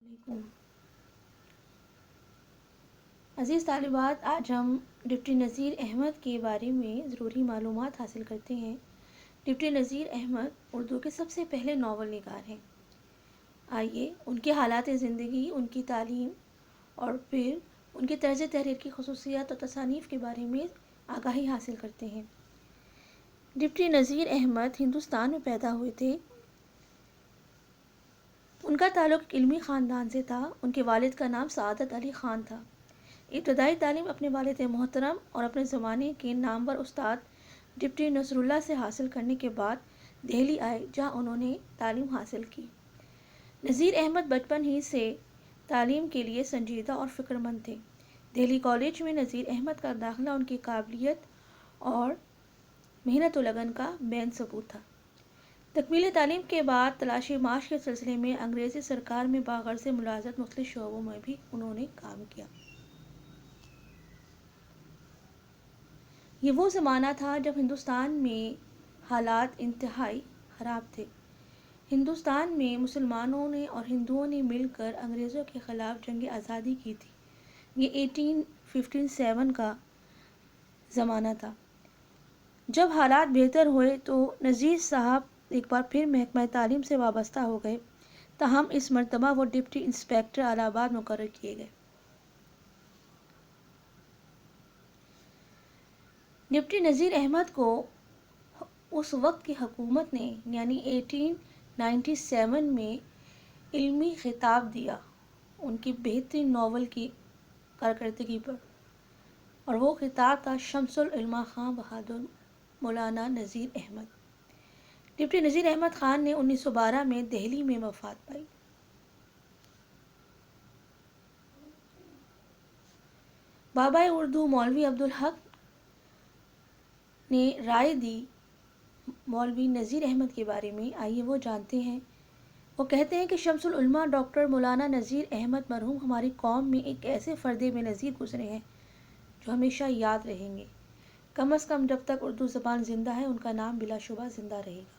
علیکم عزیز طالبات، آج ہم ڈپٹی نذیر احمد کے بارے میں ضروری معلومات حاصل کرتے ہیں۔ ڈپٹی نذیر احمد اردو کے سب سے پہلے ناول نگار ہیں۔ آئیے ان کے حالات زندگی، ان کی تعلیم اور پھر ان کے طرز تحریر کی خصوصیات اور تصانیف کے بارے میں آگاہی حاصل کرتے ہیں۔ ڈپٹی نذیر احمد ہندوستان میں پیدا ہوئے تھے۔ ان کا تعلق ایک علمی خاندان سے تھا۔ ان کے والد کا نام سعادت علی خان تھا۔ ابتدائی تعلیم اپنے والد محترم اور اپنے زمانے کے نامور استاد ڈپٹی نصر اللہ سے حاصل کرنے کے بعد دہلی آئے، جہاں انہوں نے تعلیم حاصل کی۔ نذیر احمد بچپن ہی سے تعلیم کے لیے سنجیدہ اور فکر مند تھے۔ دہلی کالج میں نذیر احمد کا داخلہ ان کی قابلیت اور محنت و لگن کا بین ثبوت تھا۔ تکمیل تعلیم کے بعد تلاش معاش کے سلسلے میں انگریزی سرکار میں باغرض ملازمت مختلف شعبوں میں بھی انہوں نے کام کیا۔ یہ وہ زمانہ تھا جب ہندوستان میں حالات انتہائی خراب تھے۔ ہندوستان میں مسلمانوں نے اور ہندوؤں نے مل کر انگریزوں کے خلاف جنگ آزادی کی تھی۔ یہ 1857 کا زمانہ تھا۔ جب حالات بہتر ہوئے تو نذیر صاحب ایک بار پھر محکمہ تعلیم سے وابستہ ہو گئے، تاہم اس مرتبہ وہ ڈپٹی انسپکٹر الہ آباد مقرر کیے گئے۔ ڈپٹی نذیر احمد کو اس وقت کی حکومت نے یعنی 1897 میں علمی خطاب دیا ان کی بہترین ناول کی کارکردگی پر، اور وہ خطاب تھا شمس العلماء خاں بہادر مولانا نذیر احمد۔ ڈپٹی نذیر احمد خان نے 1912 میں دہلی میں وفات پائی۔ بابا اردو مولوی عبدالحق نے رائے دی مولوی نذیر احمد کے بارے میں، آئیے وہ جانتے ہیں۔ وہ کہتے ہیں کہ شمس العلماء ڈاکٹر مولانا نذیر احمد مرحوم ہماری قوم میں ایک ایسے فرد بے نظیر گزرے ہیں جو ہمیشہ یاد رہیں گے۔ کم از کم جب تک اردو زبان زندہ ہے ان کا نام بلا شبہ زندہ رہے گا۔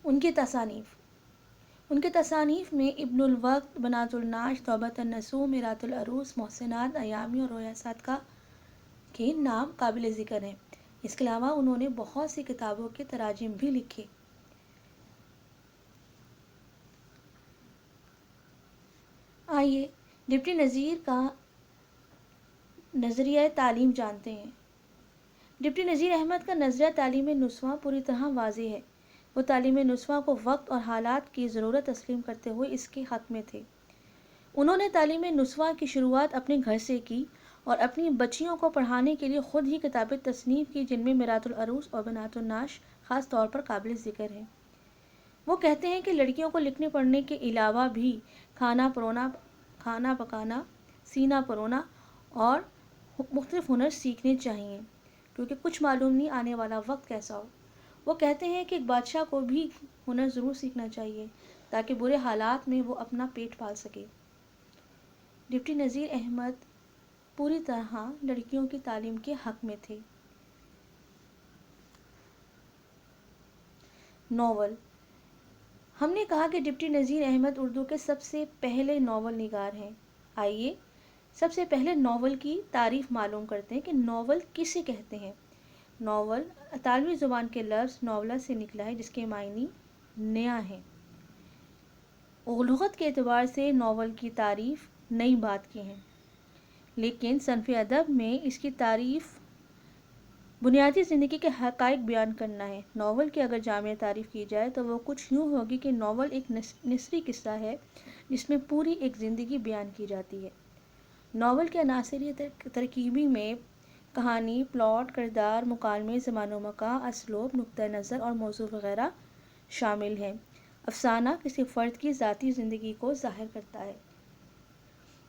ان کی تصانیف میں ابن الوقت، بنات الناش، توبۃ النصوح، میرات العروس، محسنات، ایامی اور رویا صادقہ کے نام قابل ذکر ہیں۔ اس کے علاوہ انہوں نے بہت سی کتابوں کے تراجم بھی لکھے۔ آئیے ڈپٹی نذیر کا نظریہ تعلیم جانتے ہیں۔ ڈپٹی نذیر احمد کا نظریہ تعلیم نسواں پوری طرح واضح ہے۔ وہ تعلیم نسواں کو وقت اور حالات کی ضرورت تسلیم کرتے ہوئے اس کے حق میں تھے۔ انہوں نے تعلیم نسواں کی شروعات اپنے گھر سے کی اور اپنی بچیوں کو پڑھانے کے لیے خود ہی کتابیں تصنیف کی، جن میں میرات العروس اور بنات الناش خاص طور پر قابل ذکر ہیں۔ وہ کہتے ہیں کہ لڑکیوں کو لکھنے پڑھنے کے علاوہ بھی کھانا پکانا، سینا پرونا اور مختلف ہنر سیکھنے چاہیے، کیونکہ کچھ معلوم نہیں آنے والا وقت کیسا ہو۔ وہ کہتے ہیں کہ ایک بادشاہ کو بھی ہنر ضرور سیکھنا چاہیے تاکہ برے حالات میں وہ اپنا پیٹ پال سکے۔ ڈپٹی نذیر احمد پوری طرح لڑکیوں کی تعلیم کے حق میں تھے۔ ناول، ہم نے کہا کہ ڈپٹی نذیر احمد اردو کے سب سے پہلے ناول نگار ہیں۔ آئیے سب سے پہلے ناول کی تعریف معلوم کرتے ہیں کہ ناول کسے کہتے ہیں۔ ناول اطالوی زبان کے لفظ ناولا سے نکلا ہے، جس کے معنی نیا ہے۔ لغت کے اعتبار سے ناول کی تعریف نئی بات کی ہے، لیکن صنف ادب میں اس کی تعریف بنیادی زندگی کے حقائق بیان کرنا ہے۔ ناول کی اگر جامع تعریف کی جائے تو وہ کچھ یوں ہوگی کہ ناول ایک نثری قصہ ہے جس میں پوری ایک زندگی بیان کی جاتی ہے۔ ناول کے عناصر ترکیبی میں کہانی، پلاٹ، کردار، مکالمے، زمان و مکان، اسلوب، نقطہ نظر اور موضوع وغیرہ شامل ہیں۔ افسانہ کسی فرد کی ذاتی زندگی کو ظاہر کرتا ہے،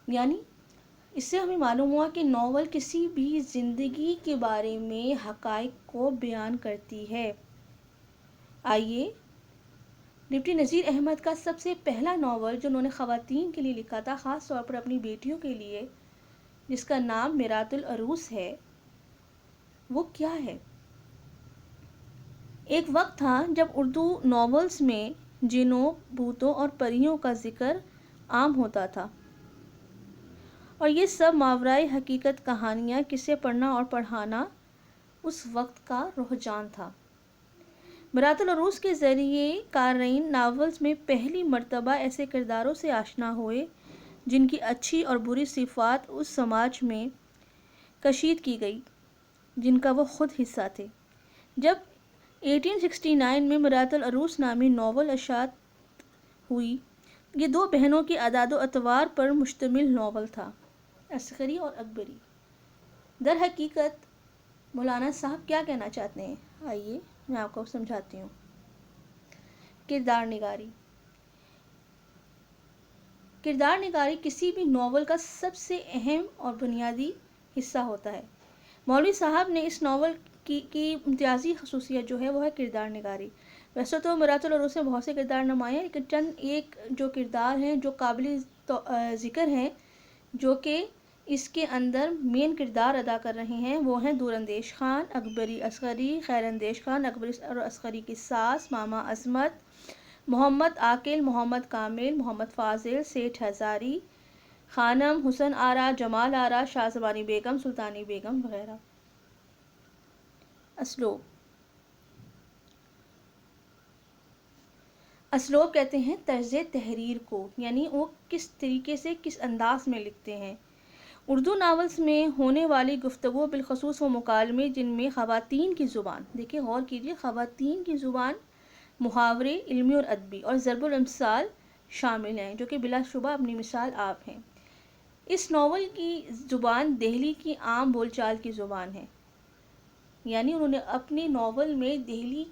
یعنی اس سے ہمیں معلوم ہوا کہ ناول کسی بھی زندگی کے بارے میں حقائق کو بیان کرتی ہے۔ آئیے ڈپٹی نذیر احمد کا سب سے پہلا ناول جو انہوں نے خواتین کے لیے لکھا تھا، خاص طور پر اپنی بیٹیوں کے لیے، جس کا نام میرات العروس ہے، وہ کیا ہے۔ ایک وقت تھا جب اردو ناولز میں جنوں، بھوتوں اور پریوں کا ذکر عام ہوتا تھا، اور یہ سب ماورائے حقیقت کہانیاں قصے پڑھنا اور پڑھانا اس وقت کا رجحان تھا۔ برات العروس کے ذریعے قارئین ناولز میں پہلی مرتبہ ایسے کرداروں سے آشنا ہوئے جن کی اچھی اور بری صفات اس سماج میں کشید کی گئی جن کا وہ خود حصہ تھے۔ جب 1869 میں برات العروس نامی ناول اشاعت ہوئی، یہ دو بہنوں کی اعداد و اطوار پر مشتمل ناول تھا، عسکری اور اکبری۔ در حقیقت مولانا صاحب کیا کہنا چاہتے ہیں، آئیے میں آپ کو سمجھاتی ہوں۔ کردار نگاری۔ کردار نگاری کسی بھی ناول کا سب سے اہم اور بنیادی حصہ ہوتا ہے۔ مولوی صاحب نے اس ناول کی امتیازی خصوصیت جو ہے وہ ہے کردار نگاری۔ ویسے تو برات العروس میں بہت سے کردار نمایاں ہیں، لیکن چند ایک جو کردار ہیں جو قابل ذکر ہیں، جو کہ اس کے اندر مین کردار ادا کر رہے ہیں، وہ ہیں دور اندیش خان، اکبری عسکری، خیر اندیش خان، اکبری اور عسکری کی ساس، ماما عصمت، محمد عاقل، محمد کامل، محمد فاضل، سیٹھ ہزاری خانم، حسن آرا، جمال آرا، شاہ زمانی بیگم، سلطانی بیگم وغیرہ۔ اسلوب۔ اسلوب کہتے ہیں طرز تحریر کو، یعنی وہ کس طریقے سے کس انداز میں لکھتے ہیں۔ اردو ناولز میں ہونے والی گفتگو، بالخصوص وہ مکالمے جن میں خواتین کی زبان، دیکھیں غور کیجئے، خواتین کی زبان، محاورے علمی اور ادبی اور ضرب الامثال شامل ہیں، جو کہ بلا شبہ اپنی مثال آپ ہیں۔ اس ناول کی زبان دہلی کی عام بول چال کی زبان ہے، یعنی انہوں نے اپنے ناول میں دہلی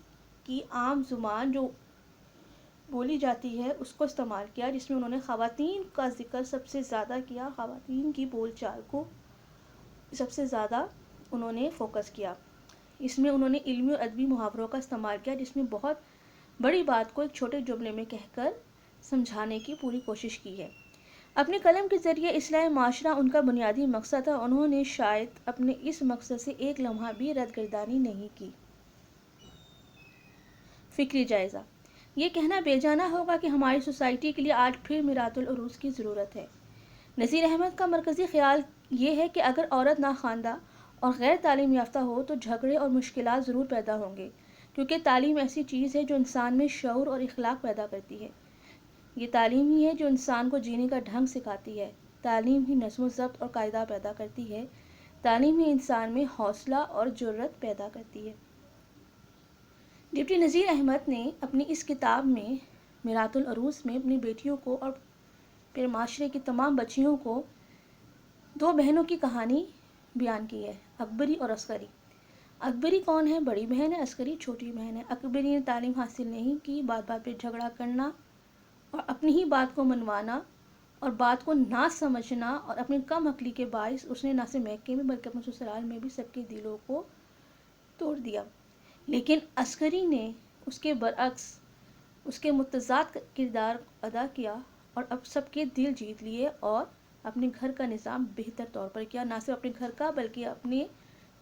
کی عام زبان جو بولی جاتی ہے اس کو استعمال کیا، جس میں انہوں نے خواتین کا ذکر سب سے زیادہ کیا، خواتین کی بول چال کو سب سے زیادہ انہوں نے فوکس کیا۔ اس میں انہوں نے علمی اور ادبی محاوروں کا استعمال کیا، جس میں بہت بڑی بات کو ایک چھوٹے جملے میں کہہ کر سمجھانے کی پوری کوشش کی ہے۔ اپنے قلم کے ذریعے اصلاح معاشرہ ان کا بنیادی مقصد تھا، انہوں نے شاید اپنے اس مقصد سے ایک لمحہ بھی ردگردانی نہیں کی۔ فکری جائزہ۔ یہ کہنا بے جانا ہوگا کہ ہماری سوسائٹی کے لیے آج پھر برات العروس کی ضرورت ہے۔ نذیر احمد کا مرکزی خیال یہ ہے کہ اگر عورت ناخواندہ اور غیر تعلیم یافتہ ہو تو جھگڑے اور مشکلات ضرور پیدا ہوں گے، کیونکہ تعلیم ایسی چیز ہے جو انسان میں شعور اور اخلاق پیدا کرتی ہے۔ یہ تعلیم ہی ہے جو انسان کو جینے کا ڈھنگ سکھاتی ہے، تعلیم ہی نظم و ضبط اور قاعدہ پیدا کرتی ہے، تعلیم ہی انسان میں حوصلہ اور جرأت پیدا کرتی ہے۔ ڈپٹی نذیر احمد نے اپنی اس کتاب میں برات العروس میں اپنی بیٹیوں کو اور پھر معاشرے کی تمام بچیوں کو دو بہنوں کی کہانی بیان کی ہے، اکبری اور عسکری۔ اکبری کون ہے؟ بڑی بہن ہے، عسکری چھوٹی بہن ہے۔ اکبری نے تعلیم حاصل نہیں کی، بات بات پہ جھگڑا کرنا اور اپنی ہی بات کو منوانا اور بات کو نہ سمجھنا اور اپنی کم عقلی کے باعث اس نے نہ صرف میکے میں بلکہ اپنے سسرال میں بھی سب کے دلوں کو توڑ دیا۔ لیکن عسکری نے اس کے برعکس اس کے متضاد کردار ادا کیا اور اب سب کے دل جیت لیے اور اپنے گھر کا نظام بہتر طور پر کیا، نہ صرف اپنے گھر کا بلکہ اپنے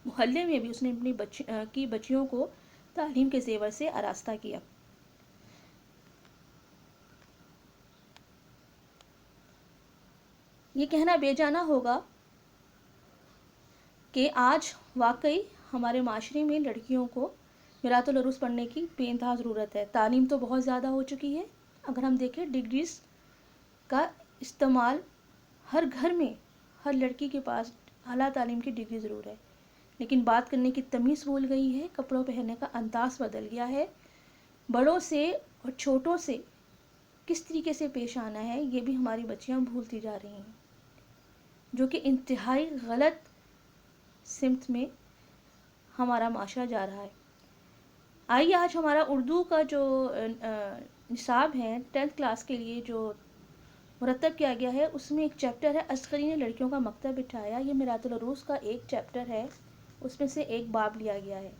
محلے میں بھی اس نے اپنی بچیوں کو تعلیم کے زیور سے آراستہ کیا۔ یہ کہنا بے جانا ہوگا کہ آج واقعی ہمارے معاشرے میں لڑکیوں کو برات العروس پڑھنے کی بے انتہا ضرورت ہے۔ تعلیم تو بہت زیادہ ہو چکی ہے، اگر ہم دیکھیں ڈگریز کا استعمال ہر گھر میں، ہر لڑکی کے پاس اعلیٰ تعلیم کی ڈگری ضرور ہے، لیکن بات کرنے کی تمیز بھول گئی ہے، کپڑوں پہننے کا انداز بدل گیا ہے، بڑوں سے اور چھوٹوں سے کس طریقے سے پیش آنا ہے یہ بھی ہماری بچیاں بھولتی جا رہی ہیں، جو کہ انتہائی غلط سمت میں ہمارا معاشرہ جا رہا ہے۔ آئیے آج ہمارا اردو کا جو نصاب ہے 10th کلاس کے لیے جو مرتب کیا گیا ہے، اس میں ایک چیپٹر ہے عسکری نے لڑکیوں کا مکتب بٹھایا۔ یہ برات العروس کا ایک چیپٹر ہے، اس میں سے ایک باب لیا گیا ہے۔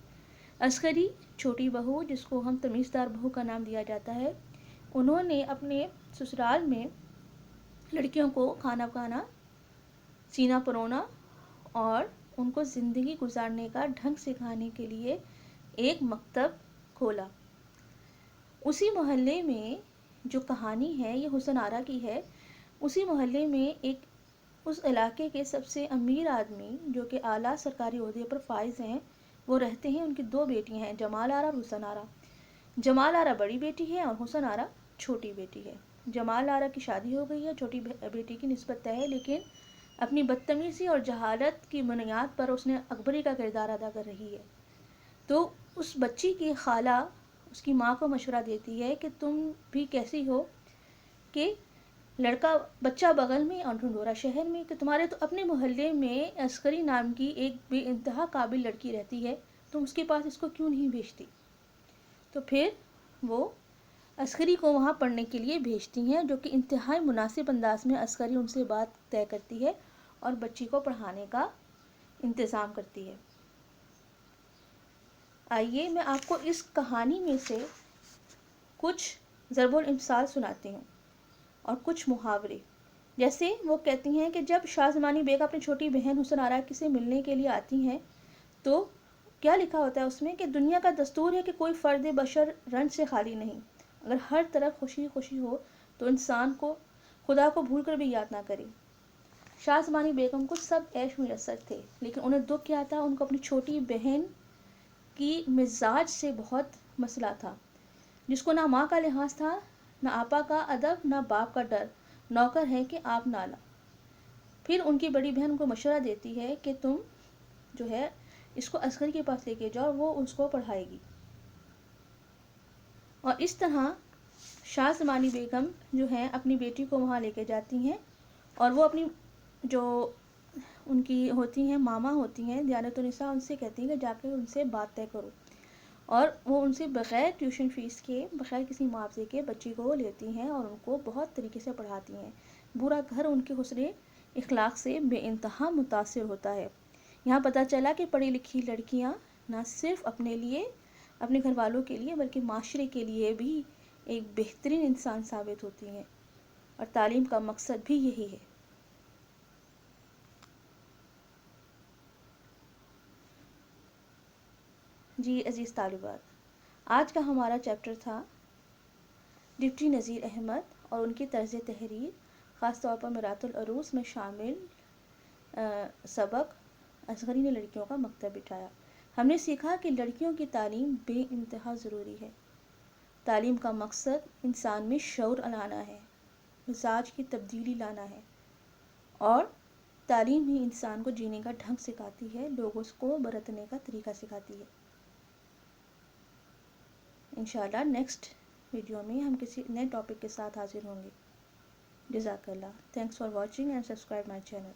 عسکری چھوٹی بہو، جس کو ہم تمیزدار بہو کا نام دیا جاتا ہے، انہوں نے اپنے سسرال میں لڑکیوں کو کھانا پکانا، سینہ پرونا اور ان کو زندگی گزارنے کا ڈھنگ سکھانے کے لیے ایک مکتب کھولا۔ اسی محلے میں جو کہانی ہے یہ حسن آرا کی ہے، اسی محلے میں ایک اس علاقے کے سب سے امیر آدمی جو کہ اعلیٰ سرکاری عہدے پر فائز ہیں وہ رہتے ہیں۔ ان کی 2 بیٹیاں ہیں، جمال آرا اور حسن آرا۔ جمال آرا بڑی بیٹی ہے اور حسن آرا چھوٹی بیٹی ہے۔ جمال آرا کی شادی ہو گئی ہے، چھوٹی بیٹی کی نسبت طے ہے، لیکن اپنی بدتمیزی اور جہالت کی بنیاد پر اس نے اکبری کا کردار ادا کر رہی ہے۔ تو اس بچی کی خالہ اس کی ماں کو مشورہ دیتی ہے کہ تم بھی کیسی ہو کہ بچہ بغل میں اور ڈھنڈورا شہر میں، کہ تمہارے تو اپنے محلے میں عسکری نام کی ایک بے انتہا قابل لڑکی رہتی ہے، تم اس کے پاس اس کو کیوں نہیں بھیجتی؟ تو پھر وہ عسکری کو وہاں پڑھنے کے لیے بھیجتی ہیں، جو کہ انتہائی مناسب انداز میں عسکری ان سے بات طے کرتی ہے اور بچی کو پڑھانے کا انتظام کرتی ہے۔ آئیے میں آپ کو اس کہانی میں سے کچھ ضرب الامثال سناتی ہوں اور کچھ محاورے۔ جیسے وہ کہتی ہیں کہ جب شاہ زمانی بیگ اپنی چھوٹی بہن حسن آرا سے ملنے کے لیے آتی ہیں تو کیا لکھا ہوتا ہے اس میں کہ دنیا کا دستور ہے کہ کوئی فرد بشر رنج سے خالی نہیں، اگر ہر طرف خوشی خوشی ہو تو انسان کو خدا کو بھول کر بھی یاد نہ کرے۔ شاہ زمانی بیگم کو سب عیش میسر تھے، لیکن انہیں دکھ کیا تھا؟ ان کو اپنی چھوٹی بہن کی مزاج سے بہت مسئلہ تھا، جس کو نہ ماں کا لحاظ تھا، نہ آپا کا ادب، نہ باپ کا ڈر، نوکر ہے کہ آپ نالا۔ پھر ان کی بڑی بہن کو مشورہ دیتی ہے کہ تم جو ہے اس کو عسکری کے پاس لے کے جاؤ، وہ اس کو پڑھائے گی۔ اور اس طرح شاہ زمانی بیگم جو ہیں اپنی بیٹی کو وہاں لے کے جاتی ہیں، اور وہ اپنی جو ان کی ہوتی ہیں ماما ہوتی ہیں دیانت النساء، ان سے کہتی ہیں کہ جا کے ان سے بات طے کرو، اور وہ ان سے بغیر ٹیوشن فیس کے، بغیر کسی معاوضے کے بچی کو لیتی ہیں اور ان کو بہت طریقے سے پڑھاتی ہیں۔ پورا گھر ان کے حسن اخلاق سے بے انتہا متاثر ہوتا ہے۔ یہاں پتہ چلا کہ پڑھی لکھی لڑکیاں نہ صرف اپنے لیے، اپنے گھر والوں کے لیے، بلکہ معاشرے کے لیے بھی ایک بہترین انسان ثابت ہوتی ہیں، اور تعلیم کا مقصد بھی یہی ہے۔ جی عزیز طالبات، آج کا ہمارا چیپٹر تھا ڈپٹی نذیر احمد اور ان کی طرز تحریر، خاص طور پر میرات العروس میں شامل سبق اصغری نے لڑکیوں کا مکتب بٹھایا۔ ہم نے سیکھا کہ لڑکیوں کی تعلیم بے انتہا ضروری ہے۔ تعلیم کا مقصد انسان میں شعور لانا ہے، مزاج کی تبدیلی لانا ہے، اور تعلیم ہی انسان کو جینے کا ڈھنگ سکھاتی ہے، لوگوں کو برتنے کا طریقہ سکھاتی ہے۔ انشاءاللہ نیکسٹ ویڈیو میں ہم کسی نئے ٹاپک کے ساتھ حاضر ہوں گے۔ جزاک اللہ۔ Thanks for watching and subscribe my channel.